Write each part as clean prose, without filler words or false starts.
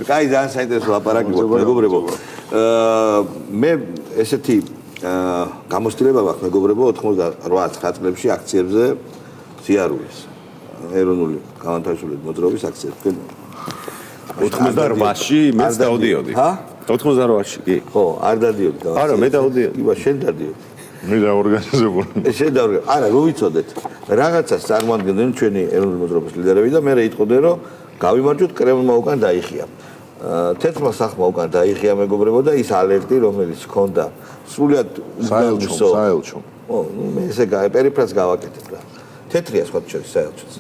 კაი, ძალიან საინტერესო ლაპარაკი გვაქვს, მეგობრებო. მე ესეთი გამოცდილება მაქვს, მეგობრებო, 88-9 წლებში აქციებზე ზიარულის. ეროვნული განთავისუფლების მოძრაობის აქციებზე. 88-ში მეც დავდიოდი. 88-ში კი. ხო, არ დადიოდი. არა, მე დავდიოდი. იბა შენ დადიოდი. მე დაორგანიზებული. შენ დაორგანიზებული. არა, რო ვიცოდეთ. რაღაცას წარმოადგენდნენ ჩვენი ეროვნული მოძრაობის ლიდერები და მე იტყოდნენ, რომ გავიმარჯვოთ კრემლმა უკან დაიხია. თეთრმა სახმა უკან დაიხია მეგობრებო და ის ალერტი, რომელიც ჰქონდა სრულიად საელჩო. ო, მე ესე პერიფრაზს გავაკეთებ რა. თეთრია სხვა შორის საელჩოც.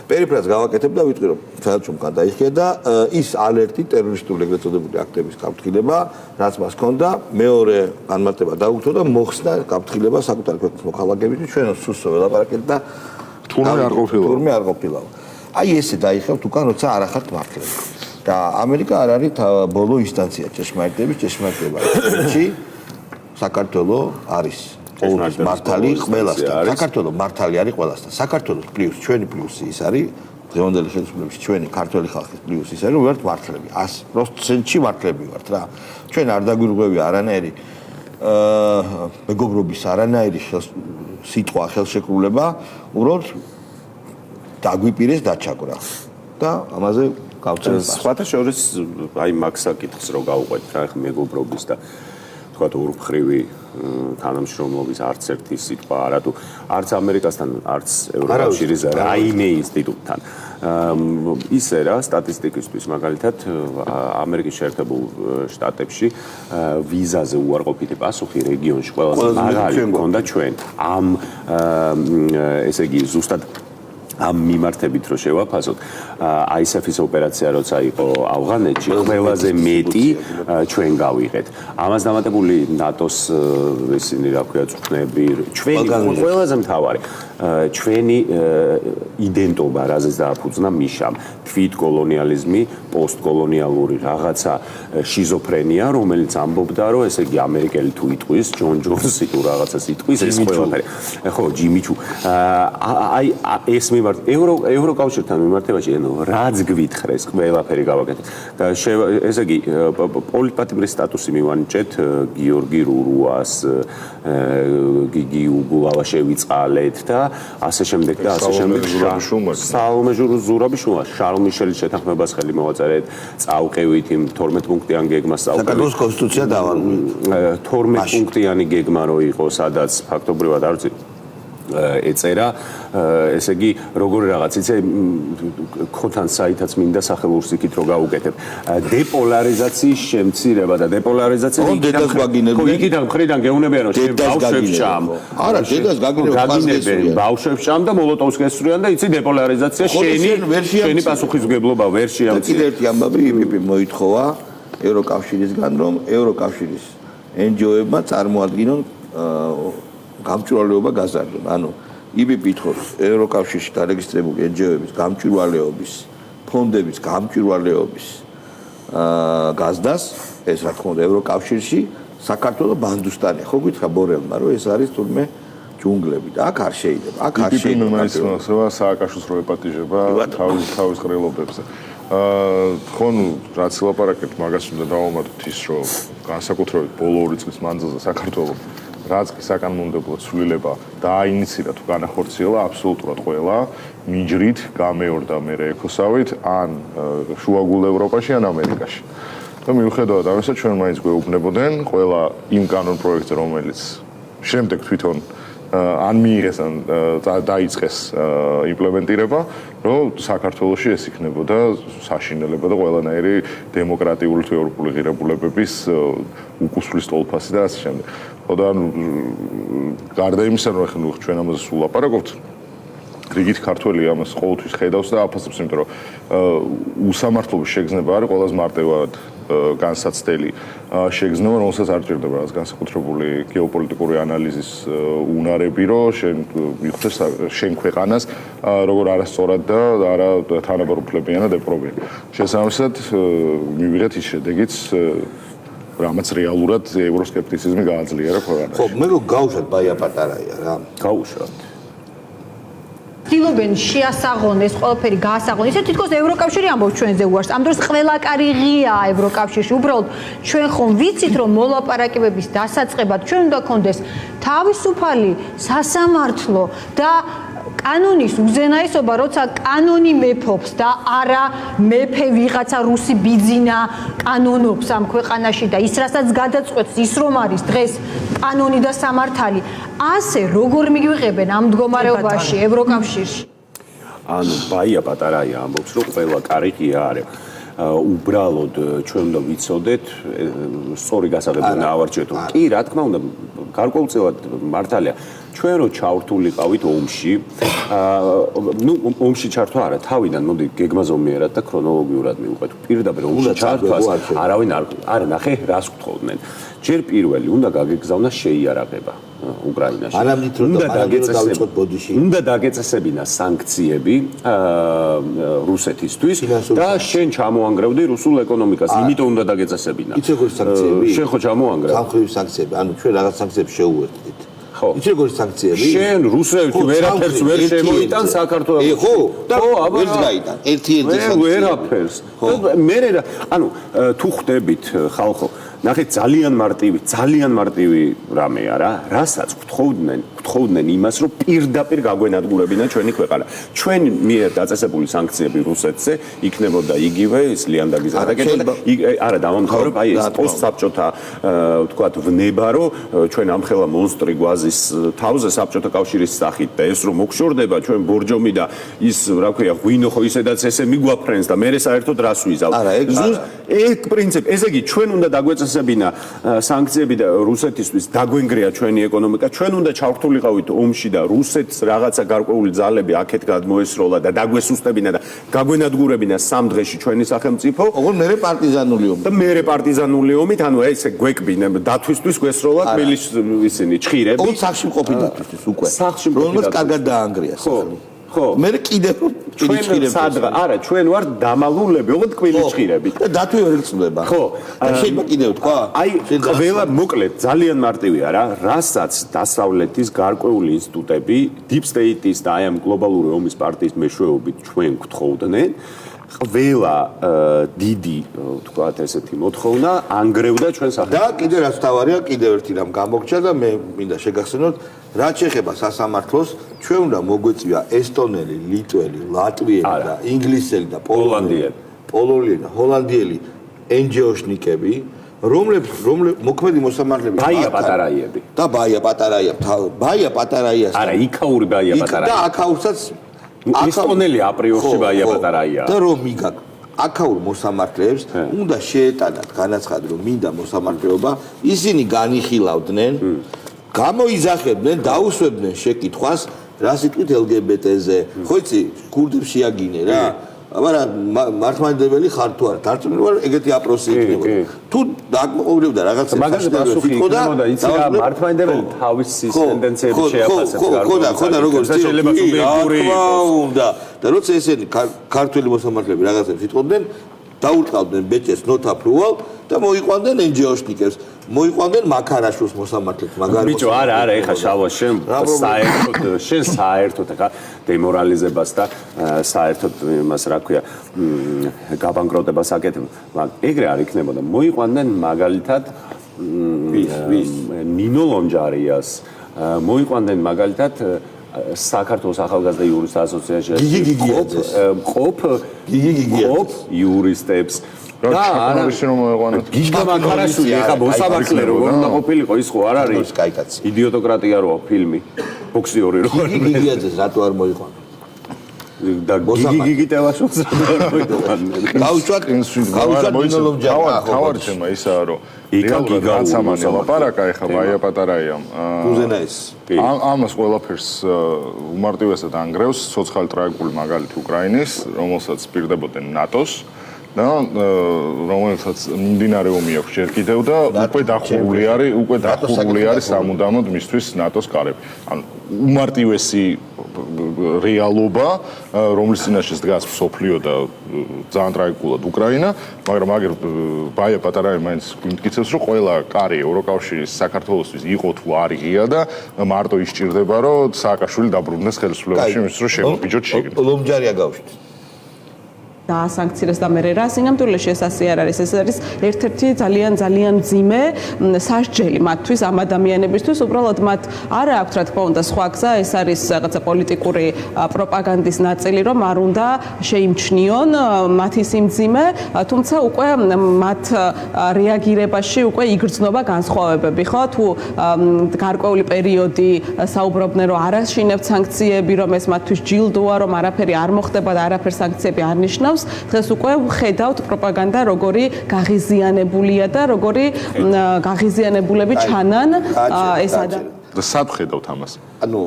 პერიფრაზს გავაკეთებ და ვიტყვი რომ საელჩომ უკან დაიხია და ის ალერტი ტერორისტული ეგრეთ წოდებული აქტების გაფრთხილება, რაც მას ჰქონდა, მეორე განმარტება დაუგდო და მოხსნა გაფრთხილება საკუთარი ქვეყნის მოქალაქეებით, ჩვენ სუსო ველაპარაკეთ და თურმე არ ყოფილა. აი ესე დაიხევთ უკან, როცა არ ახართ მართლები. და ამერიკა არ არის ბოლო ინსტანცია ჭეშმარიტების საქართველო არის მართალი ყველასთან. საქართველო მართალი არის ყველასთან. საქართველოს პლუს ჩვენი პლუსი ის არის დღევანდელი ხელისუფლებაში ჩვენი ქართველი ხალხის პლუსი ის არის, რომ ვართ მართლები. 100%-ში მართლები ვართ რა. ჩვენ არ დაგვირგვევია არანაირი მეგობრობის არანაირი სიტყვა ხელშეკრულება, უბრალოდ დაგვიპირეს დაჩაგვრა. და ამაზე სხვათა შორის აი მაგ საკითხს რო გავუყვეთ რა ხა მეგობრობის და თქვა ურმხრივი თანამშრომლობის არც ერთი სიტყვა არა თუ არც ამერიკასთან არც ევროკავშირის რაიმე ინსტიტუტთან ისე რა სტატისტიკისთვის მაგალითად ამერიკის შეერთებულ შტატებში ვიზაზე უარყოფითი პასუხი რეგიონში ყველაზე მაღალი ჰქონდა ჩვენ ამ ესე იგი ზუსტად ამ მიმართებით რო შევაფასოთ ISAF-ის ოპერაცია როცა იყო ავღანეთში ყველაზე მეტი ჩვენ გავიღეთ. ამას დამატებული ნატოს ისინი რა ქვია წვნები ჩვენი ყველაზე მთავარი ჩვენი იდენტობა რაზეც დააფუძნა მიშამ თვით კოლონიალიზმი პოსტკოლონიალური რაღაცა შიზოფრენია რომელიც ამბობდა რომ ესე იგი ამერიკელი თუ იტყვის ჯონ ჯონსი თუ რაღაცას იტყვის ეს ყველაფერი ხო ჯიმი ჩუ აი ეს ევროკავშირთან მიმართებაში რაც გვითხრეს ყველაფერი გავაკეთეთ. ესე იგი პოლიტპატიმრის სტატუსი მივანიჭეთ გიორგი რურუას, გიგი უგულავაშევიწყალეთ და ასე შემდეგ და ასე შემდეგ. სალომე ზურაბიშვილმა, შარლ მიშელის შეთანხმებას ხელი მოვაწერეთ, წავყევით იმ 12 პუნქტიან გეგმას წავყევით. საქართველოს კონსტიტუცია დავალული. 12 პუნქტიანი გეგმა რო იყო, სადაც ფაქტობრივად არ ვიცი ეწერა ესე იგი როგორი რაღაც იცი ქოთან საითაც მინდა სახელურს იქით რო გაუკეთებ დეპოლარიზაციის შემცირება და დეპოლარიზაცია იქიდან მხრიდან გეუნებიან რომ ბავშვებს ჭამ არა დედას გაგინებენ ბავშვებს ჭამ და მოლოტოვს გესწრიან და იცი დეპოლარიზაცია შენი პასუხისმგებლობა ვერ შეამცირებს კიდევ ერთი ამბავი IPP მოითხოვა ევროკავშირისგან რომ ევროკავშირის NGO-ებმა წარმოადგინონ გამჭვირვალეობა გაზარდონ. ანუ IPP ითხოვს ევროკავშირში დარეგისტრირებული NGO-ების გამჭვირვალეობის ფონდების გამჭვირვალეობის გაზდას ეს რა თქმა უნდა ევროკავშირში საქართველოს ბანდუსტანი. ხო გითხრა ბორელმა რომ ეს არის თურმე ჯუნგლები და აქ არ შეიძლება. აქ არ შეიძლება. IPP-მა სააკაშოს რო ეპატიჟება თავის ყრილობებზე. ხო ნუ რაც ლაპარაკეთ მაგას უნდა დავამატოთ ის რომ განსაკუთრებით ბოლო 2 წლის მანძილზე საქართველოს რაც კი საკანონმდებლო ცვლილება დააინიცირა თუ განახორციელა აბსოლუტურად ყველა მიჯრით გამეორდა მე ეკოსავით ან შუაგულ ევროპაში ან ამერიკაში. და მიუხედავად ამისა ჩვენ მაინც გვეუბნებოდნენ ყველა იმ კანონ პროექტზე რომელიც შემდეგ თვითონ ან მიიღეს ან დაიწყეს იმპლემენტირება, რომ საქართველოში ეს იქნებოდა საშინელება და ყველანაირი დემოკრატიული თუ ევროპული ღირებულებების უკუსვლის ტოლფასი და ასე შემდეგ. და გარდა იმისა, რომ ახლა ჩვენ ამაზე სულ ლაპარაკობთ, რიგით ქართველი ამას ყოველთვის ხედავს და აფასებს, იმიტომ რომ უსამართლობის შეგრძნება არის ყველაზე მარტივად განსაცდელი შეგრძნება, რომელსაც არ ჭირდება რაღაც განსაკუთრებული გეოპოლიტიკური ანალიზის უნარები, რომ შენ მიხვდეს შენ ქვეყანას როგორ არასწორად და არა თანაბარუფლებიანად ეპყრობიან. შესაბამისად მივიღეთ ის შედეგიც რამაც რეალურად ევროსკეპტიციზმი გააძლიერა ქვეყანაში. ხო, მე გაუშვათ ბაია პატარაია რა. გაუშვათ. ცდილობენ შეასაღონ ეს ყველაფერი გაასაღონ. ისე თითქოს ევროკავშირი ამბობს ჩვენზე უარს. ამ დროს ყველა კარი ღია ევროკავშირში. უბრალოდ ჩვენ ხომ ვიცით რომ მოლაპარაკებების დასაწყებად ჩვენ უნდა გქონდეს თავისუფალი სასამართლო და კანონის უზენაესობა, როცა კანონი მეფობს და არა მეფე ვიღაცა რუსი ბიძინა კანონობს ამ ქვეყანაში და ის რასაც გადაწყვეტს ის რომ არის დღეს კანონი და სამართალი, ასე როგორ მიგვიღებენ ამ მდგომარეობაში ევროკავშირში? ანუ ბაია პატარაია ამბობს რომ ყველა კარი ღია არის. უბრალოდ ჩვენ უნდა ვიცოდეთ სწორი გასაღები ნავარჩიოთ. კი, რა თქმა უნდა, გარკვეულწილად მართალია. ჩვენ რო ჩავრთულიყავით ომში, ომში ჩართვა არა, თავიდან მოდი გეგმაზომიერად და ქრონოლოგიურად მივყვეთ. პირდაპირ ომში ჩართვას არავინ არ ნახე რას გთხოვდნენ. ჯერ პირველი უნდა გაგეგზავნა შეიარაღება უკრაინაში. უნდა დაგეწესებინა სანქციები რუსეთისთვის და შენ ჩამოანგრევდი რუსულ ეკონომიკას. იმიტომ უნდა დაგეწესებინა. იცი როგორი სანქციები? შენ ხო ჩამოანგრევ? სამხედრო სანქციები. ანუ ჩვენ რაღაც სანქციებს შეუერთდით. ხო. იცი როგორი სანქციები? შენ რუსეთში ვერაფერს ვერ შემოიტან საქართველოს. ხო, და ვერ გაიტან. ერთ-ერთი სანქცია. ვერაფერს. მე ანუ თუ ხვდებით ხალხო ნახეთ ძალიან მარტივი რამეა რა. რასაც გთხოვდნენ იმას, რომ პირდაპირ გაგვენადგურებინა ჩვენი ქვეყანა. ჩვენ მიერ დაწესებული სანქციები რუსეთზე იქნებოდა იგივე ის ლიანდაგის გადაკეთება. არა, დავამთავრებ, აი ეს პოსტსაბჭოთა ვთქვათ ვნება, რომ ჩვენ ამხელა მონსტრი გვაზის თავზე საბჭოთა კავშირის სახით და ეს რომ მოგშორდება ჩვენ ბორჯომი და ის რა ქვია ღვინო ხო ისედაც ესე მიგვაფრენს და მე საერთოდ რას ვიზავ. ეგ პრინციპი, ესე იგი ჩვენ უნდა დაგვეწესებინა სანქციები და რუსეთისთვის დაგვენგრია ჩვენი ეკონომიკა. ჩვენ უნდა ჩავრთულიყავით ომში და რუსეთს რაღაცა გარკვეული ძალები აქეთ გადმოესროლა და დაგვესუსტებინა და გაგვენადგურებინა სამ დღეში ჩვენი სახელმწიფო. ოღონდ მე პარტიზანული ომი. და მე პარტიზანული ომით, ანუ ესე გვეკბინა დათვისთვის გვესროლა თბილისის ისინი ჩხირები. ოღონდ სახში მყოფი დათვისთვის უკვე. სახში მყოფი რომელსაც კარგად დაანგრია სახელი. ხო. მე კიდევ არა, ჩვენ ვართ დამალულები, ოღონდ კვილის ჩხირები. და დათვი ვერ გწდება. ხო. შეიძლება კიდევ თქვა? აი, ყველა მოკლედ ძალიან მარტივია რა, რასაც დასავლეთის გარკვეული ინსტიტუტები, Deep State-ის და აი ამ გლობალური ომის პარტიის მეშვეობით ჩვენ გთხოვდნენ, ყველა დიდი, ვთქვათ, ესეთი მოთხოვნა ანგრევდა ჩვენ სახელმწიფოს. და კიდე რაც თავარია, კიდევ ერთი რამ გამოგჩა და მე მინდა შეგახსენოთ, რაც შეეხება სასამართლოს, ჩვენ უნდა მოგვეწვია ესტონელი, ლიტველი, ლატვიელი და ინგლისელი და პოლონელი და ჰოლანდიელი NGO-შნიკები, რომლებს მოქმედი მოსამართლეები ბაია პატარაიები. და ბაია პატარაიას. არა, იქაური ბაია პატარაია. და აქაურსაც ესტონელი აპრიორში ბაია პატარაია. და რომ მიგაკ აქაურ მოსამართლეებს უნდა შეეტანათ განაცხადი რომ მინდა მოსამართლეობა, ისინი განიხილავდნენ, გამოიძახებდნენ, დაუსვებდნენ შეკითხვას, რა სიტყვით LGBT-ზე. ხო იცი, ქურდებს შეაგინე რა. მაგრამ მართლმადიდებელი ხარ თუ არა? დარწმუნებული ვარ, ეგეთი აპროსი იქნებოდა. თუ დაკმაყოფილებდა რაღაცა სიტყვა, იცი რა, მართლმადიდებელი თავისი ტენდენციები შეაფასებს გარკვეულ. ხო და როგორც შეიძლება სუბიექტური იყოს. და როცა ესენი ქართველი მოსამართლეები რაღაცებს იტყობდნენ, დაურტყავდნენ ბეჭედს ნოთაფრუალ და მოიყვანდნენ NGO-შნიკებს. მოიყვანდნენ მაქარაშვილს მოსამართლეებს, მაგარი. ბიჭო, არა, ეხა შალვა შენ საერთოდ ეხა დემორალიზებას და საერთოდ იმას რა ქვია, გაბანკროტებას აკეთებ. ეგრე არ იქნებოდა. მოიყვანდნენ მაგალითად ნინო ლონჯარიას, მოიყვანდნენ მაგალითად საქართველოს ახალგაზრდა იურისტთა ასოციაციაში ყოფ იურისტებს და არა გიგა მაქარაშვილი ეხა მოსამართლე როგორ უნდა ყოფილიყო ის ხო არ არის იდიოტოკრატია როა ფილმი ბოქსიორი რო გიგიაძეს რატო არ მოიყვანა და გიგი ტევაშვილს გავუშვათ თავარი თემა ისაა რომ რეალურად რაც ამანი ლაპარაკა ეხა ბაია პატარაიამ უზენაეს ამას ყველაფერს უმარტივესად ანგრევს სოციალ ტრაგიკული მაგალითი უკრაინის რომელსაც პირდებოდნენ ნატოს და რომელსაც მიმდინარე ომი აქვს ჯერ კიდევ და უკვე დახურული არის სამუდამოდ მისთვის ნატოს კარები. ანუ უმარტივესი რეალობა, რომლის წინაშე დგას მსოფლიო და ძალიან ტრაგიკულად უკრაინა, მაგრამ აგერ ბაია პატარაი მაინც გვიმტკიცებს, რომ ყველა კარი ევროკავშირის საქართველოსთვის იყო თუ არ იღია და მარტო ისჭირდება, რომ სააკაშვილი დაბრუნდეს ხელისუფლებაში, იმისთვის რომ შემობიჯოთ შიგნით. ლომჯარია გავშვით. დაასანქცირეს და მე რა სინამდვილეში ეს ასე არ არის. ეს არის ერთ-ერთი ძალიან მძიმე სასჯელი მათთვის, ამ ადამიანებისთვის. უბრალოდ მათ არ აქვთ რა თქმა უნდა სხვა გზა, ეს არის რაღაცა პოლიტიკური პროპაგანდის ნაწილი, რომ არ უნდა შეიმჩნიონ მათი სიმძიმე, თუმცა უკვე მათ რეაგირებაში უკვე იგრძნობა განსხვავებები, ხო? თუ გარკვეული პერიოდი საუბრობდნენ, რომ არ აშინებთ სანქციები, რომ ეს მათთვის ჯილდოა, რომ არაფერი არ მოხდება და არაფერ სანქციები არ ნიშნავს. დღეს უკვე ხედავთ პროპაგანდა როგორი გაღიზიანებულია და როგორი გაღიზიანებულები ჩანან ეს ადამიანები. და სად ხედავთ ამას? ანუ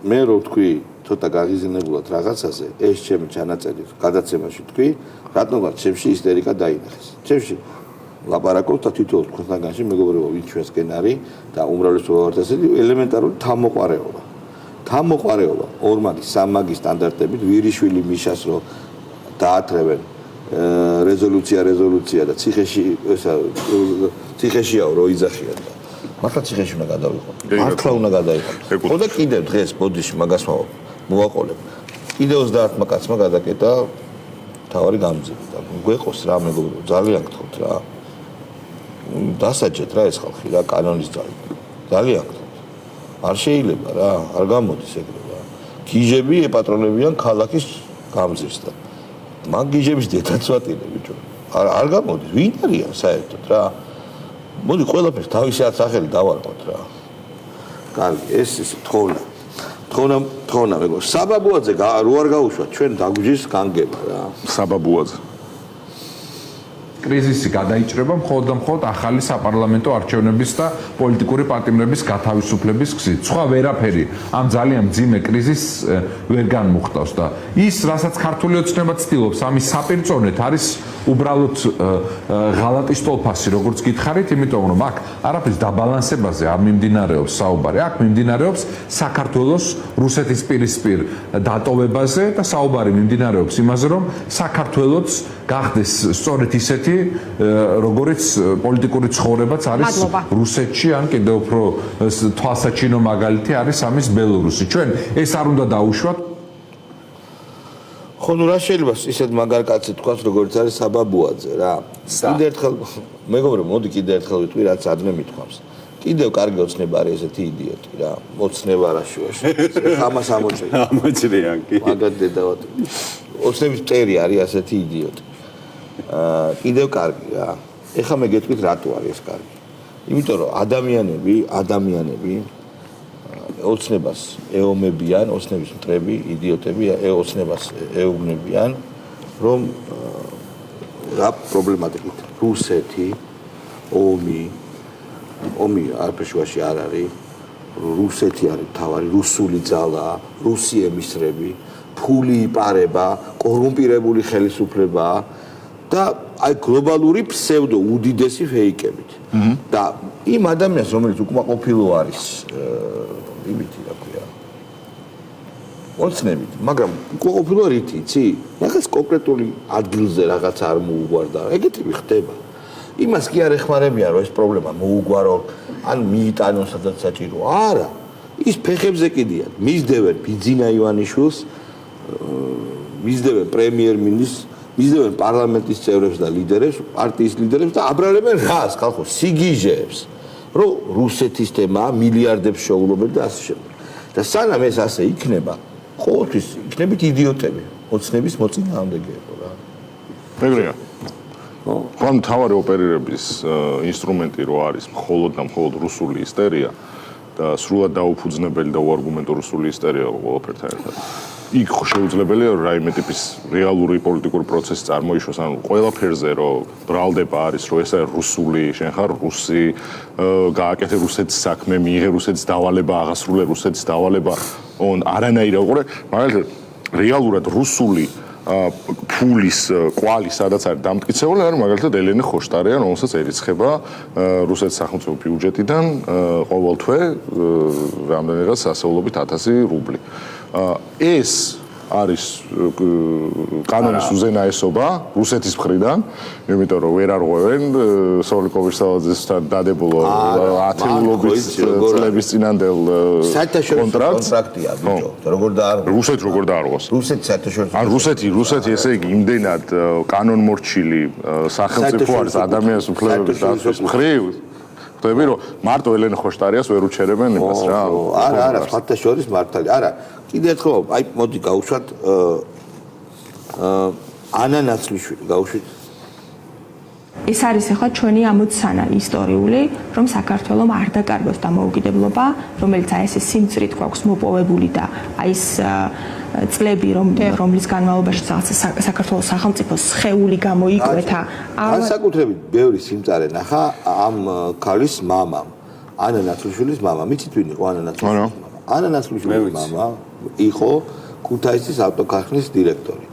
მე რო თქვი ცოტა გაღიზიანებულად რაღაცაზე, ეს ჩემი ჩანაწერი გადაცემაში თქვი, რატომღაც ჩემში ისტერიკა დაინახეს. ჩემში ლაპარაკობთ და თითოეულ თქვენთანგანში მეგობრებო, ვინც ჩვენსკენ არის და უმრავლესობა ვართ ესეთი ელემენტარული თავმოყარეობა. თავმოყარეობა ორმაგი სამაგი სტანდარტებით ვირიშვილი მიშას რო დაათრევენ რეზოლუცია და ციხეშიაო რო იძახიან და მართლა ციხეში უნდა გადავიყო. მართლა უნდა გადაიყო. ხო და კიდევ დღეს ბოდიში მაგას მოვაყოლებ. კიდევ 30-მა კაცმა გადაკეტა თავარი გამძირი და გვეყოს რა მეგობრებო, ძალიან გთხოვთ რა. დასაჯეთ რა ეს ხალხი რა კანონის ძალით. ძალიან გთხოვთ. არ შეიძლება რა, არ გამოდის ეგრე რა. გიჟები ეპატრონებიან ქალაქის გამძირს და მაგ გიჟების დედაც ვატირე ბიჭო. არ გამოდის, ვინ არიან საერთოდ რა. მოდი ყველაფერს თავისი სახელი დავარყოთ რა. კარგი, ეს თხოვნა მეგობრებო. საბაბუაძე რო არ გაუშვა ჩვენ დაგვიჯის განგება რა. საბაბუაძე კრიზისი გადაიჭრება მხოლოდ ახალი საპარლამენტო არჩევნების და პოლიტიკური პატიმრების გათავისუფლების გზით. სხვა ვერაფერი ამ ძალიან მძიმე კრიზისს ვერ განმუხტავს და ის, რასაც ქართული ოცნება ცდილობს, ამის საპირწონეთ არის უბრალოდ ღალატის ტოლფასი, როგორც გითხარით, იმიტომ რომ აქ არაფრის დაბალანსებაზე არ მიმდინარეობს საუბარი. აქ მიმდინარეობს საქართველოს რუსეთის პირისპირ დატოვებაზე და საუბარი მიმდინარეობს იმაზე, რომ საქართველოც გახდეს სწორედ ისეთი როგორც პოლიტიკური ცხოვრებაც არის რუსეთში, ან კიდევ უფრო თვალსაჩინო მაგალითი არის ამის ბელორუსი. ჩვენ ეს არ უნდა დაუშვათ. ხო, ნუ რა შეიძლება ისეთ მაგარ კაცი თქვას, როგორც არის საბაბუაძე რა. კიდევ ერთხელ მეგობრებო, მოდი კიდევ ერთხელ ვიტყვი, რაც ადმე მithქვამს. კიდევ კარგი ოცნება არის ესეთი იდიოტი რა. ოცნება რაშუაში. ამას ამოჭრე. ამოჭრიან კი. მაგათ დედავად. ოცნების მტერი არის ასეთი იდიოტი. კიდევ კარგი რა. ეხლა მე გეტყვით რატო არის ეს კარგი. იმიტომ რომ ადამიანები ოცნებას ეომებიან, ოცნების მტრები, იდიოტები ოცნებას ეუბნებიან, რომ რა პრობლემატიკით რუსეთი, ომი არაფერში არ არის, რუსეთი არის თავარი, რუსული ძალა, რუსი ემისრები, ფული იპარება, კორუმპირებული ხელისუფლებაა და აი გლობალური ფსევდო უდიდესი ფეიკებით. და იმ ადამიანს, რომელიც უკმაყოფილო არის იმითი რა ქვია. ოცნებით, მაგრამ უკმაყოფილო რითი, იცი? რაღაც კონკრეტული ადგილზე რაღაც არ მოუგვარდა. ეგეთი ხდება. იმას კი არ ეხმარებიან, რომ ეს პრობლემა მოუგვარო, ან მიიტანონ სადაც საჭირო. არა. ის ფეხებზე კიდიან. მისდევენ ბიძინა ივანიშვილს, მისდევენ პრემიერ-მინისტრს, მისდევენ პარლამენტის წევრებს და ლიდერებს, პარტიის ლიდერებს და აბრალებენ რას, ხალხო, სიგიჟეებს, რომ რუსეთის თემა მილიარდებს შეუღლობენ და ასე შემდეგ. და სანამ ეს ასე იქნება, ყოველთვის იქნებით იდიოტები, ოცნების მოწინააღმდეგეებო რა. ეგრეა. ხო, თავარი ოპერირების ინსტრუმენტი რო არის მხოლოდ და მხოლოდ რუსული ისტერია და სრულად დაუფუძნებელი და უარგუმენტო რუსული ისტერია ყველაფერთან ერთად. იქ შეუძლებელია რომ რაიმე ტიპის რეალური პოლიტიკური პროცესი წარმოიშვას, ანუ ყველაფერზე რომ ბრალდება არის რომ ეს არის რუსული, შენ ხარ რუსი, გააკეთე რუსეთის საქმე, მიიღე რუსეთის დავალება, აღასრულე რუსეთის დავალება, არანაირი უყურე, მაგალითად რეალურად რუსული ფულის კვალი სადაც არის დამტკიცებული, არის მაგალითად ელენე ხოშტარია, რომელსაც ერიცხება რუსეთის სახელმწიფო ბიუჯეტიდან ყოველ თვე რამდენიღაც ასეულობით 1000 რუბლი. ეს არის კანონის უზენაესობა რუსეთის მხრიდან, იმიტომ რომ ვერ არღვევენ სოლიკოვის სალაძესთან დადებულო ათეულობის წლების წინანდელ კონტრაქტია, ბიჭო. როგორ დაარღვევს? რუსეთი როგორ დაარღვევს? რუსეთი საერთაშორისო. ან რუსეთი ესე იგი იმდენად კანონმორჩილი სახელმწიფო არის ადამიანის უფლებების დაცვის მხრივ, ხვდები რომ მარტო ელენ ხოშტარიას ვერ უჩერებენ იმას რა. არა, სხვათა შორის მართალი. არა, კიდე ერთხელ, აი მოდი გავუშვათ ანა ნაცლიშვილი, გავუშვით. ეს არის ახლა ჩვენი ამოცანა ისტორიული, რომ საქართველოს არ დაკარგოს დამოუკიდებლობა, რომელიც აი ეს სიმწრით გვაქვს მოპოვებული და აი ეს წლები რომლის განმავლობაში საქართველოს სახელმწიფოს სხეული გამოიკვეთა. განსაკუთრებით ბევრი სიმწარე ნახა ამ ქალის მამამ, ანა ნაცლიშვილის მამამ. იცით ვინ იყო ანა ნაცლიშვილის მამა? ანა ნაცლიშვილის მამა იყო ქუთაისის ავტოქარხნის დირექტორი,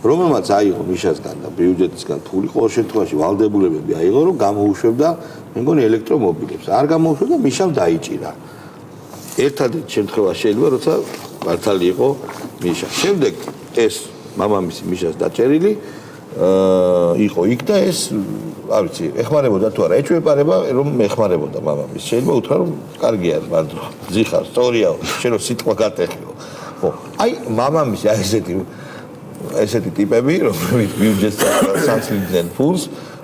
რომელმაც აიღო მიშასგან და ბიუჯეტისგან ფული, ყოველ შემთხვევაში ვალდებულებები აიღო, რომ გამოუშვებდა, მე მგონი ელექტრომობილებს. არ გამოუშვებდა, მიშამ დაიჭირა. ერთადერთი შემთხვევა შეიძლება, როცა მართალი იყო მიშა. შემდეგ ეს მამამისი მიშას დაჭერილი იყო იქ და ეს, არ ვიცი, ეხმარებოდა თუ არა, ეჭვეპარება, რომ ეხმარებოდა მამამის. შეიძლება უთხრა, რომ კარგი არის, მანდრო. ზიხარ, სწორიაო, შენ რომ სიტყვა გატეხიო. ხო, აი მამამისი აი ესეთი ტიპები, რომლებიც ბიუჯეტს საცლიდან ფულს,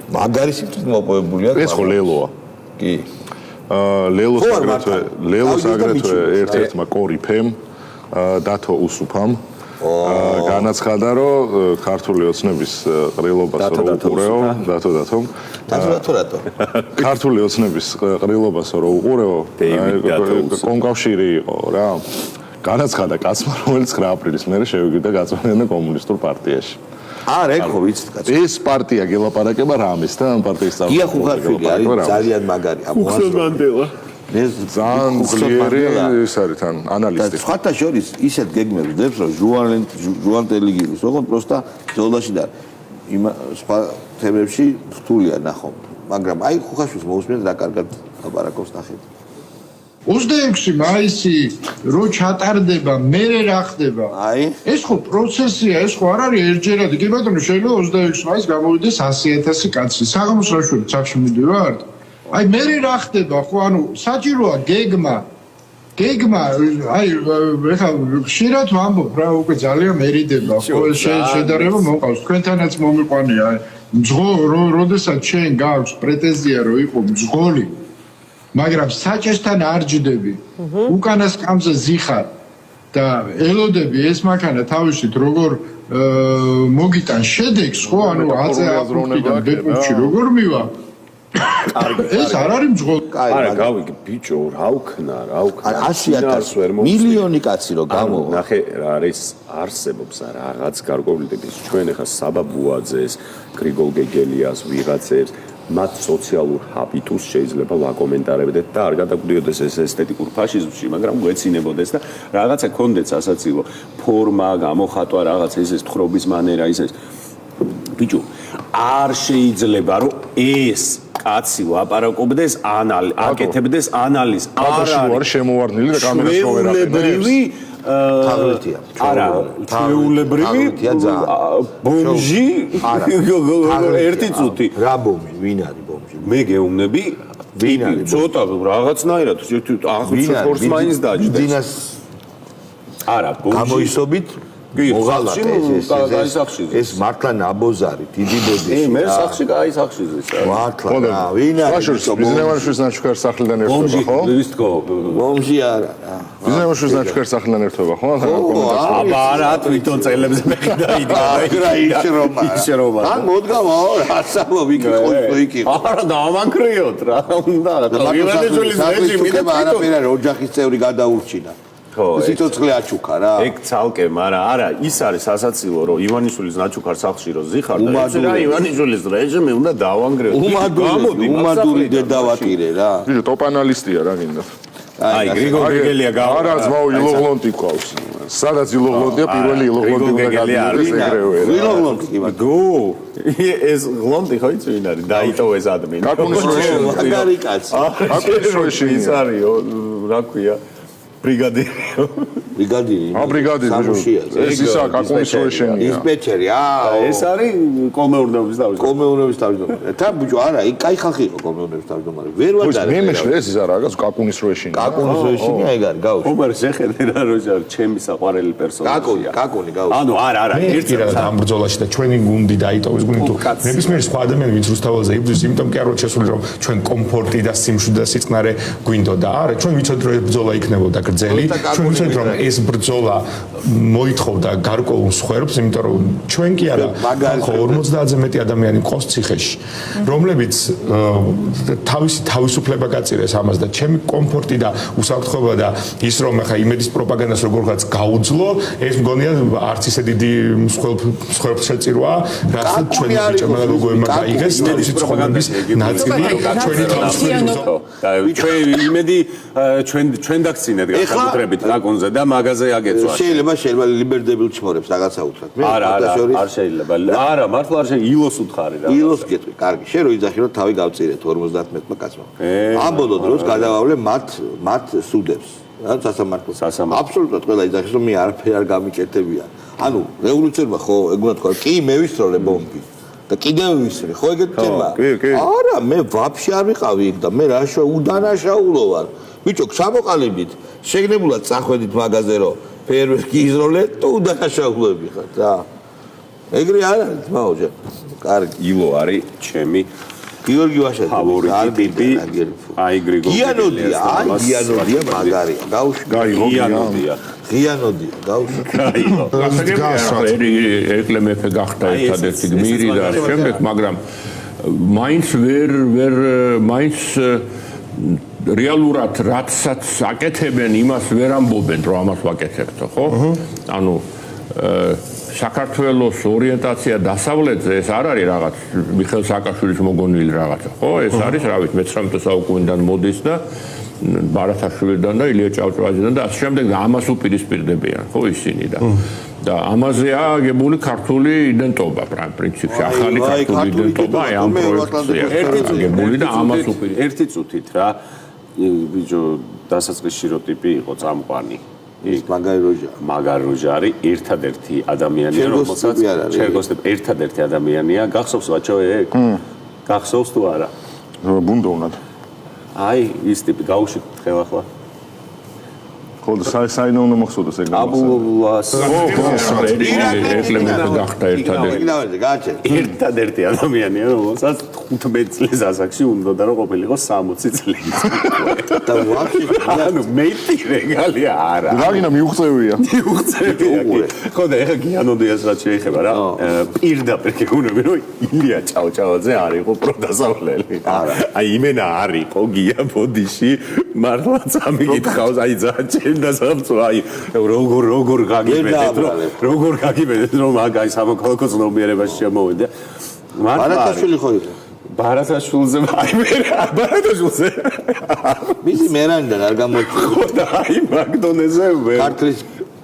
მაგარი სიმწრით მოპოვებული აქვს. ეს ხო ლელოა. კი. ლელოს აგრეთვე ერთ-ერთმა კორიფემ დათო უსუფამ განაცხადა, რომ ქართული ოცნების ყრილობას რო უყურეო, დათომ. ქართული ოცნების ყრილობას რო უყურეო, კონკავშირი იყო რა. განაცხადა კაცმა, რომელიც 9 აპრილის მერე შევიგდა გაწმენდა კომუნისტურ პარტიაში. არა, ეხო ვიცით კაცო. ეს პარტია გელაპარაკება რამის და ამ პარტიის წამყვანი. გია ხუხარშვილი არის ძალიან მაგარი. მანდელა. ეს ძალიან ძლიერი ის არის თან ანალისტი. სხვათა შორის ისეთ გეგმებს დებს, რომ ჟუან ტელიგირის, ოღონდ პროსტა ზოლდაში და იმ სხვა თემებში რთულია ნახო. მაგრამ აი ხუხარშვილს მოусმენთ რა კარგად ლაპარაკობს ნახეთ. 26 მაისი რო ჩატარდება, მერე რა ხდება? აი, ეს ხო პროცესია, ეს ხო არ არის ერთჯერადი. კი ბატონო, შეიძლება 26 მაისს გამოვიდეს 100,000 კაცი. საღამოს რაშვილი ცაფში მიდივართ? აი, მერე რა ხდება? ხო, ანუ საჭიროა გეგმა. აი, ეხლა ხშირად ვამბობ რა, უკვე ძალიან მერიდება. ხო, შედარება მოყავს. თქვენთანაც მომიყვანია. როდესაც შენ გაქვს პრეტენზია, რომ იყო მძღოლი მაგრამ საჭესთან არ ჯდები. უკანას კამზე ზიხარ და ელოდები ეს მანქანა თავისით როგორ მოგიტან შედეგს, ხო, ანუ აზე აფრონებიდან ბეპუჩი როგორ მივა? ეს არ არის მძღოლი. არა, გავიგე, ბიჭო, რა უქნა. 100,000 მილიონი კაცი რო გამოვა. ნახე, რა არის არსებობს რაღაც გარკვეული ტიპის ჩვენ ახლა საბა ბუაძეს, გრიგოლ გეგელიას ვიღაცებს მათ სოციალურ ჰაბიტუს შეიძლება ვაკომენტარებდეთ და არ გადაგვდიოდეს ეს ესთეტიკურ ფაშიზმში, მაგრამ გვეცინებოდეს და რაღაცა კონდეც ასაცილო ფორმა, გამოხატვა, რაღაც ეს თხრობის მანერა, ის ბიჭო, არ შეიძლება რომ ეს კაცი ლაპარაკობდეს აკეთებდეს ანალიზს. არ შემოვარდნილი და კამერას რო ვერ აკეთებს. თაღლითია. არა, ჩვეულებრივი ბომჟი ერთი წუთი. რა ბომჟი? ვინ არის ბომჟი? მე გეუბნები, ტიპი ცოტა რაღაცნაირად ახლა მაინც დაჭდა. დინას არა, ბომჟი გამოისობით მოგალატ ეს მართლა ნაბოზარი, დიდი ბოდიში. მე სახში კაი სახში ზის. მართლა, ვინ არის? ბიზნესმენშვილის ნაჩუქარ სახლიდან ერთობა, ხო? ბომჟი არა. ბიზნესმენშვილის ნაჩუქარ სახლიდან ერთობა, ხო? არა, თვითონ წელებზე მე დაიდგა. ისრომა. ან მოდგამა, რასამო ვიკი. არა, დავამანქრიოთ რა უნდა. ივანიშვილის რეჟიმი და არაფერი არ ოჯახის წევრი გადაურჩინა. სიცოცხლე აჩუქა რა. ეგ ცალკე, მაგრამ არა, ის არის სასაცილო, რომ ივანიშვილის ნაჩუქარ სახლში რო ზიხარ და ეს რა ივანიშვილის რეჟიმი უნდა დავანგრევო. უმადური დედავატირე რა. ბიჭო, ტოპ ანალისტია რა გინდა. აი, გრიგოლ გეგელია გავა. არა, ძმაო, ილოღლონტი ყავს. სადაც ილოღლონტია, პირველი ილოღლონტი უნდა გაგიდეს ეგრევე რა. ილოღლონტი კი ბატონო. გო, ეს ღლონტი ხო იცი ვინ არის? დაიტოვეს ადმინი. მაგარი კაცი. აკუნის როში ის არისო, რა ქვია? ბრიგადირი. ბრიგადინი. ბრიგადინი. ეს ისა კაკუნის რო ეშენია. დისპეჩერი, ეს არის კოლმეურნეობის თავმჯდომარე. კოლმეურნეობის თავმჯდომარე. თან ბიჭო, არა, იქ კაი ხალხი იყო კოლმეურნეობის თავმჯდომარე. ვერ ვარ მე მეშლე ეს ისა რაღაც კაკუნის რო ეშენია. კაკუნის რო ეშენია, ეგ არის, გავუშვი. ომარ შეხედე რა როჟარ, ჩემი საყვარელი პერსონაჟია. კაკუნი, გავუშვი. ანუ არა, ერთი რა ამ ბრძოლაში და ჩვენი გუნდი დაიტოვის გუნდი თუ ნებისმიერი სხვა ადამიანი ვინც რუსთაველზე იბრძვის, იმიტომ კი არ ვარ შესული რომ ჩვენ კომფორტი და სიმშვიდე და სიწყნარე გვინდოდა. არა, ჩვენ ვიცოდით რომ ეს ბრძოლა იქნებოდა გრძელი. ჩვენ ვიცოდით რომ ეს ბრძოლა მოითხოვდა გარკვეულ მსხვერპლს, იმიტომ რომ ჩვენ კი არა, ხო 50-ზე მეტი ადამიანი ყავს ციხეში, რომლებიც თავისი თავისუფლება გაწირეს ამას და ჩემი კომფორტი და უსაფრთხოება და ის რომ ახლა იმედის პროპაგანდას როგორღაც გაუძლო, ეს მგონია არც ისე დიდი მსხვერპლს შეწირვა, რასაც ჩვენი ბიჭებმა და გოგოებმა გაიგეს თავისი ცხოვრების ნაწილი ჩვენი თავისუფლება. ჩვენ იმედი ჩვენ დაგცინეთ განსაკუთრებით კაკუნზე და მაგაზე აგეცვა. შეიძლება ლიბერდებილ ჩმორებს რაღაცა უთხრათ. არა, არ შეიძლება. არა, მართლა არ შეიძლება. ილოს უთხარი რა. ილოს გეტყვი, კარგი. შენ რო იძახი რომ თავი გავწირეთ 51-მა კაცმა. ამ ბოლო დროს გადავავლე მათ სუდებს. ანუ სასამართლოს. აბსოლუტურად ყველა იძახის რომ მე არაფერი არ გამიკეთებია. ანუ რევოლუციონერმა ხო ეგ უნდა თქვა, კი მე ვისროლე ბომბი. და კიდევ ვისრე, ხო ეგეთ თემა? არა, მე ვაფშე არ ვიყავი იქ და მე უდანაშაულო ვარ. ბიჭო, ჩამოყალიბდით. შეგნებულად წახვედით მაგაზე რომ ფეერვერკი იზროლეთ და უდანაშაულები ხართ რა. ეგრე არ არის თმაოჯა. კარგი. ილო არის ჩემი გიორგი ვაშაძე. ფავორიტი ტიპი. აი გრიგორი. გიანოდია მაგარია. გაუშვი. გიანოდია. ღიანოდია, გავუშვით. ერკლე მეფე გახდა ერთადერთი გმირი და შემდეგ, მაგრამ მაინც მაინც რეალურად რაცაც აკეთებენ, იმას ვერ ამბობენ, რომ ამას ვაკეთებთო, ხო? ანუ საქართველოს ორიენტაცია დასავლეთზე ეს არ არის რაღაც მიხეილ სააკაშვილის მოგონილი რაღაცა, ხო? ეს არის, რა ვიცი, მე-19 საუკუნიდან მოდის და ბარათაშვილიდან და ილია ჭავჭავაძიდან და ასე შემდეგ და ამას უპირისპირდებიან, ხო, ისინი და ამაზეა აგებული ქართული იდენტობა, პრინციპში, ახალი ქართული იდენტობა აი ამ პროექტზეა აგებული და ამას უპირისპირდება. ერთი წუთით რა, ბიჭო, დასაწყისში რო ტიპი იყო წამყვანი. ის მაგარი როჟარი ერთადერთი ადამიანია, რომელსაც ჩერგოსტები ერთადერთი ადამიანია, გახსოვს ვაჩო ეგ? გახსოვს თუ არა? ბუნდოვნად. აი, ის ტიპი გაუშვით ხელახლა. ხო, საინო უნდა მოხსოვდეს ეგ. აბულას. ერკლემენტი გახდა ერთადერთი ადამიანია, რომელსაც 15 წლის ასაკში უნდა რომ ყოფილიყო 60 წლის. და ვაფშე ანუ მეტი რეგალია არა. რაგინა მიუღწევია. მიუღწევია. ხო და ეხა გიანოდიას რაც შეეხება რა. პირდაპირ გეუბნები რომ ილია ჭავჭავაძე არ იყო პროდასავლელი. არა. აი იმენა არ იყო გია ბოდიში მართლა წამიგითხავს აი ძაჭე და სამწო აი როგორ გაგიმედეთ რომ აი სამოქალაქო ცნობიერებაში შემოვიდა. ბარათაშვილი ხო იყო? ბარათაშვილზე აი მე ბარათაშვილზე მისი მერანიდან არ გამოჩვენე. ხო და აი მაგდონეზე მე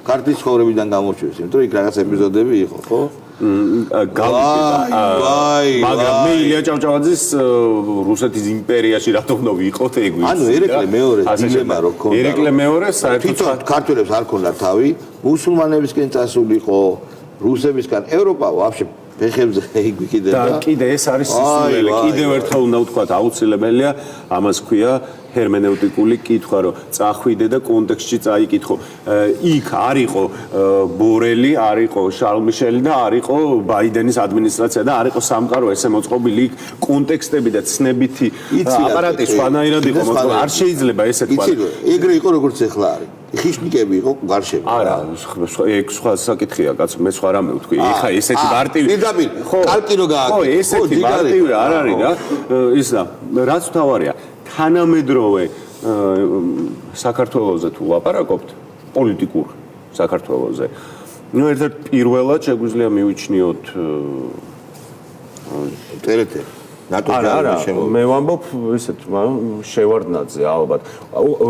ქართლის ცხოვრებიდან გამოჩვენე, იმიტომ რომ იქ რაღაც ეპიზოდები იყო, ხო? მაგრამ მე ილია ჭავჭავაძის რუსეთის იმპერიაში რატომ უნდა ვიყოთ ეგ ვიცი. ანუ ერეკლე მეორე დილემა რო ქონდა. ერეკლე მეორე საერთოდ ქართველებს არ ქონდა თავი, მუსულმანებისკენ წასულიყო, რუსებისგან ევროპა ვაფშე ფეხებზე იგივე და კიდე ეს არის სისულელი. კიდევ ერთხელ უნდა ვთქვათ, აუცილებელია ამას ქვია ჰერმენევტიკული კითხვა, რომ წახვიდე და კონტექსტში წაიკითხო. იქ არ იყო ბორელი, არ იყო შარლ მიშელი და არ იყო ბაიდენის ადმინისტრაცია და არ იყო სამყარო ესე მოწყობილი. იქ კონტექსტები და ცნებითი აპარატი სხვანაირად იყო მოწყობილი. არ შეიძლება ესე თქვა. ეგრე იყო როგორც ეხლა არის. ხიშნიკები იყო გარშემო. არა, ეგ სხვა საკითხია, კაც მე სხვა რამე ვთქვი. ეხა ესეთი მარტივი. ხო, კალკი რო გააკეთე. ხო, ესეთი მარტივი არ არის რა. ის და რაც თავარია თანამედროვე საქართველოზე თუ ლაპარაკობთ პოლიტიკურ საქართველოზე. ნუ ერთ-ერთ პირველად შეგვიძლია მივიჩნიოთ ტერეთე არა, მე ვამბობ ისეთ შევარდნაძე ალბათ,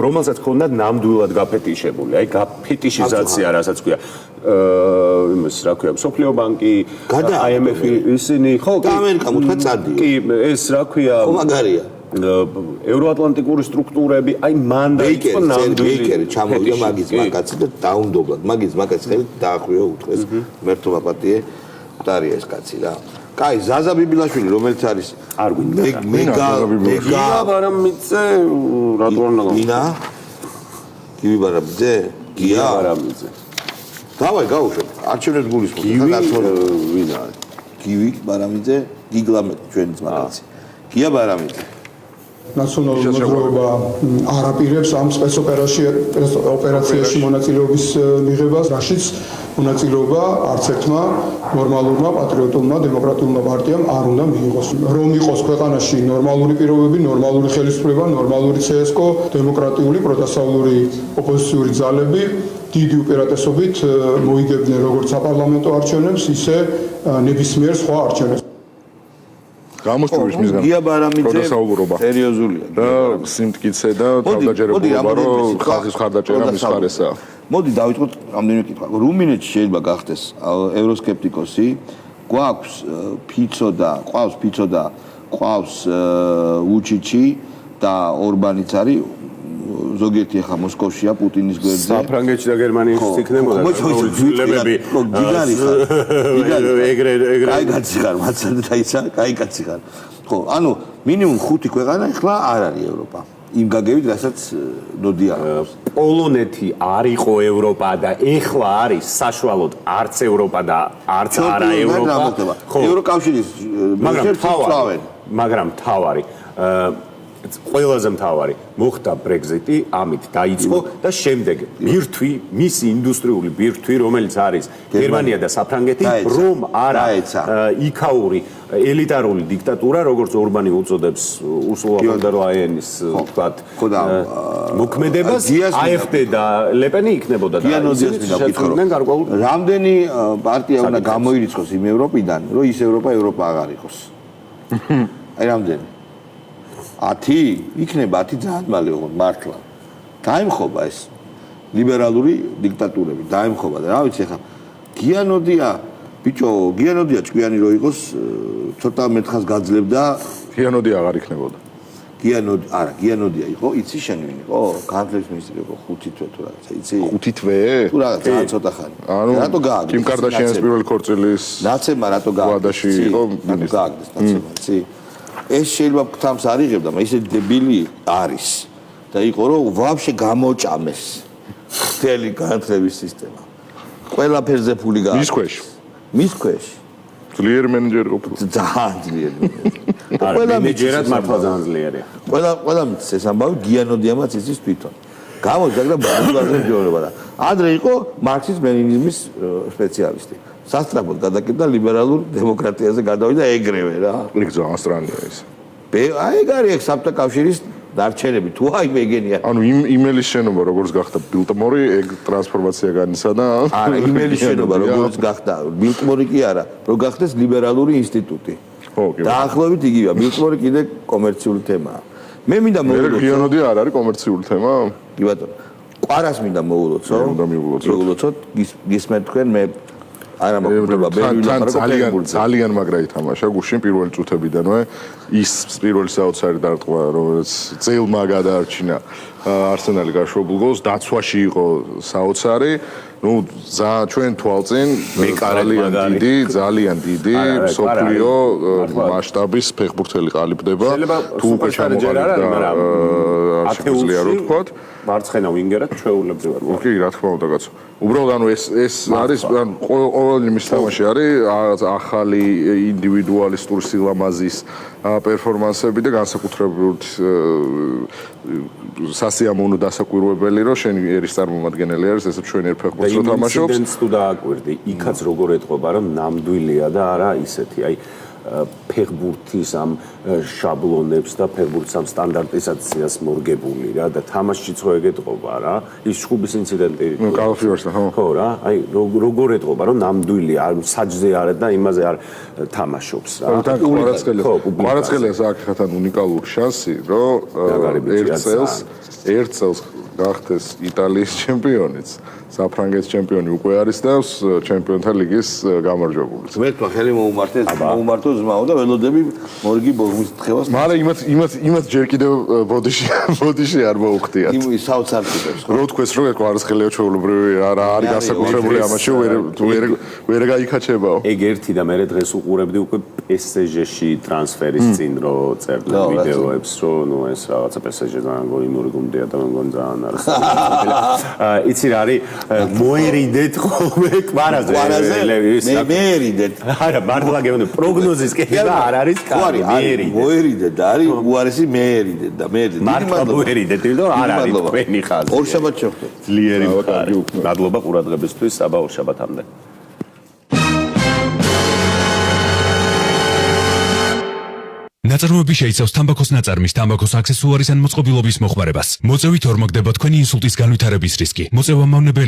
რომელსაც ჰქონდა ნამდვილად გაფეტიშებული, აი გაფეტიშიზაცია, რასაც ქვია. იმის რა ქვია, სოფლიო ბანკი, IMF-ი, ისინი, ხო, და ამერიკამ უთხრა წადიო. კი, ეს რა ქვია, ხო მაგარია. ევროატლანტიკური სტრუქტურები, აი მანდ იყო ნამდვილი ბეიკერი ჩამოვიდა მაგის მაკაცი და დაუნდობლად მაგის მაკაცი ხელი დაახვია უთხრეს მერტო პაპატიე ტარია ეს კაცი რა. კაი ზაზა ბიბილაშვილი რომელიც არის არ გვინდა მეგა ბარამიძე რატო არ ნაგავ გინა გივი ბარამიძე გია ბარამიძე დავაი გავუშვებ არჩევნებს გულისხმობ ვინ არის გივი ბარამიძე გიგლამე ჩვენს მაგაცი გია ბარამიძე ნაციონალური მოძრაობა არ აპირებს ამ სპეცოპერაციაში მონაწილეობის მიღებას, რაშიც მონაწილეობა არც ერთმა ნორმალურმა პატრიოტულმა დემოკრატიულმა პარტიამ არ უნდა მიიღოს. რომ იყოს ქვეყანაში ნორმალური პირობები, ნორმალური ხელისუფლება, ნორმალური CSKO, დემოკრატიული პროტესტული ოპოზიციური ძალები დიდი უპირატესობით მოიგებდნენ როგორც საპარლამენტო არჩევნებს, ისე ნებისმიერ სხვა არჩევნებს. გამოსწორების მისგან გია ბარამიძე საუბრობა სერიოზულია და სიმტკიცე და თავდაჯერებულობა რომ ხალხის მხარდაჭერა მის მხარესაა. მოდი დავიწყოთ რამდენიმე კითხვა. რუმინეთში შეიძლება გახდეს ევროსკეპტიკოსი, გვაქვს ფიცო და ყავს ვუჩიჩი და ორბანიც არის ზოგიერთი ახლა მოსკოვშია პუტინის გვერდზე. საფრანგეთში და გერმანიაში იქნებოდა ცვლილებები. გიგარი ხარ. ეგრე. კაი კაცი ხარ, მაცადე დაიცა, კაი კაცი ხარ. ხო, ანუ მინიმუმ 5 ქვეყანა ახლა არ არის ევროპა. იმ გაგებით, რასაც ნოდია. პოლონეთი არ იყო ევროპა და ეხლა არის საშუალოდ არც ევროპა და არც არა ევროპა. ხო, ევროკავშირის მაგრამ თავარი ყველაზე მთავარი მოხდა ბრეგზიტი, ამით დაიწყო და შემდეგ ბირთვი, მისი ინდუსტრიული ბირთვი, რომელიც არის გერმანია და საფრანგეთი, რომ არა იქაური ელიტარული დიქტატურა, როგორც ორბანი უწოდებს ურსულა ფონ დერ ლაიენის თქვათ მოქმედებას, AfD და ლეპენი იქნებოდა და რამდენი პარტია უნდა გამოირიცხოს იმ ევროპიდან, რომ ის ევროპა აღარ იყოს. აი რამდენი 10 იქნება 10 ძალიან მალე ოღონდ მართლა დაემხობა ეს ლიბერალური დიქტატურები დაემხობა და რა ვიცი ახლა გიანოდია ბიჭო გიანოდია ჭკვიანი რო იყოს ცოტა მეთხას გაძლებდა გიანოდია აღარ იქნებოდა გიანოდია იყო იცი შენ ვინ იყო განათლების მინისტრი იყო 5 თვე თუ რაღაცა იცი 5 თვე თუ რაღაცა ძალიან ცოტა ხანი რატო გააგდეს კიმ კარდაშიანის პირველი ქორწილის ნაცემა რატო გააგდეს იყო გააგდეს ნაცემა იცი ეს შეიძლება თამს არ იღებდა, მაგრამ ისე დებილი არის და იყო რომ ვაფშე გამოჭამეს მთელი განათლების სისტემა. ყველაფერზე ფული გააკეთეს. მის ქვეშ. ძლიერი მენეჯერი ყოფილა. ძალიან ძლიერი. ყველა მენეჯერად მართლა ძალიან ძლიერია. ყველა მის ეს ამბავი გიანოდიამაც იცის თვითონ. გამოძაგ და ბაზარზე ჯორება და ადრე იყო მარქსიზმ ლენინიზმის სპეციალისტი. სასტრაფოდ გადაკეთდა ლიბერალურ დემოკრატიაზე გადავიდა ეგრევე რა. იქ ძალიან სწრაფია ეს. აი ეგ არის ეგ საბჭოთა კავშირის დარჩენები თუ აი მეგენია. ანუ იმელის შენობა როგორც გახდა ბილტმორი, ეგ ტრანსფორმაცია განიცადა და არა იმელის შენობა როგორც გახდა ბილტმორი კი არა, რომ გახდეს ლიბერალური ინსტიტუტი. ხო, კი. დაახლოებით იგივეა, ბილტმორი კიდე კომერციული თემაა. მე მინდა მოვულოცო. გიანოდი არ არის კომერციული თემა? კი ბატონო. ყვარას მინდა მოვულოცო. მინდა მოვულოცოთ. გისმენთ თქვენ მე არა მოგება ძალიან მაგრა ითამაშა გუშინ პირველი წუთებიდანვე ის პირველი საოცარი დარტყმა რომელიც წელმა გადაარჩინა არსენალი გაშვებულ გოლს დაცვაში იყო საოცარი ну ჩვენ თვალწინ ძალიან დიდი სოფლიო მასშტაბის ფეხბურთელი ყალიბდება თუ უკვე ჩამოყალიბდა ათეულია რო თქვა მარცხენა ვინგერად ჩვეულებრივ ვარ. ოკეი, რა თქმა უნდა, კაცო. უბრალოდ ანუ ეს არის ყოველი მის თამაში არის ახალი ინდივიდუალისტური სილამაზის პერფორმანსები და განსაკუთრებით სასიამოვნო დასაკვირვებელი რომ შენი ერის წარმომადგენელი არის ესე ჩვენი ფეხბურთს რო თამაშობს. და თუ დააკვირდი, იქაც როგორ ეთყობა რომ ნამდვილია და არა ისეთი, აი ფეხბურთის ამ შაბლონებს და ფეხბურთის ამ სტანდარტიზაციას მორგებული რა და თამაშშიც ხო ეგეთყობა რა ის ჩხუბის ინციდენტი ხო რა აი როგორ ეთყობა რომ ნამდვილია არ საჯზე არ და იმაზე არ თამაშობს რა კვარაცხელიას აქ ხათან უნიკალური შანსი რომ ერთ წელს გახდეს იტალიის ჩემპიონიც, საფრანგეთის ჩემპიონი უკვე არის და ჩემპიონთა ლიგის გამარჯვებული. ვერტმა ხელი მოუმართო ზმაო და ველოდები მორგი ბოგმის თხევას. მაგრამ იმათ ჯერ კიდევ ბოდიში არ მოუხდიათ. საოცარწილებს. რო თქვეს რომ ეს არის ხელეო ჩვეულებრივი არა არის განსაკუთრებული ამაში ვერ გაიქაჩებაო. ეგ ერთი და მე დღეს უყურებდი უკვე PSG-ში ტრანსფერის წინ რო წერდა ვიდეოებს რომ ნუ ეს რაღაცა PSG ძალიან გოინური გუნდია და მე მგონი ძალიან არის. იცი რა არის მოერიდეთ ხოლმე კვარაზე მე ერიდეთ. არა მართლა გეუბნები პროგნოზის კეთება არ არის კარგი მოერიდეთ და არის უარესი მე ერიდეთ და მე მართლა მოერიდეთ იმიტომ არ არის თქვენი ხაზი. ორ შაბათ შევხვდეთ. ძლიერი მყარი. მადლობა ყურადღებისთვის, აბა ორ შაბათამდე. ნაწარმოები შეიცავს თამბაქოს ნაწარმის, თამბაქოს აქსესუარის ან მოწყობილობის მოხმარებას. მოწევით ორმაგდება თქვენი ინსულტის განვითარების რისკი. მოწევა მავნებელია.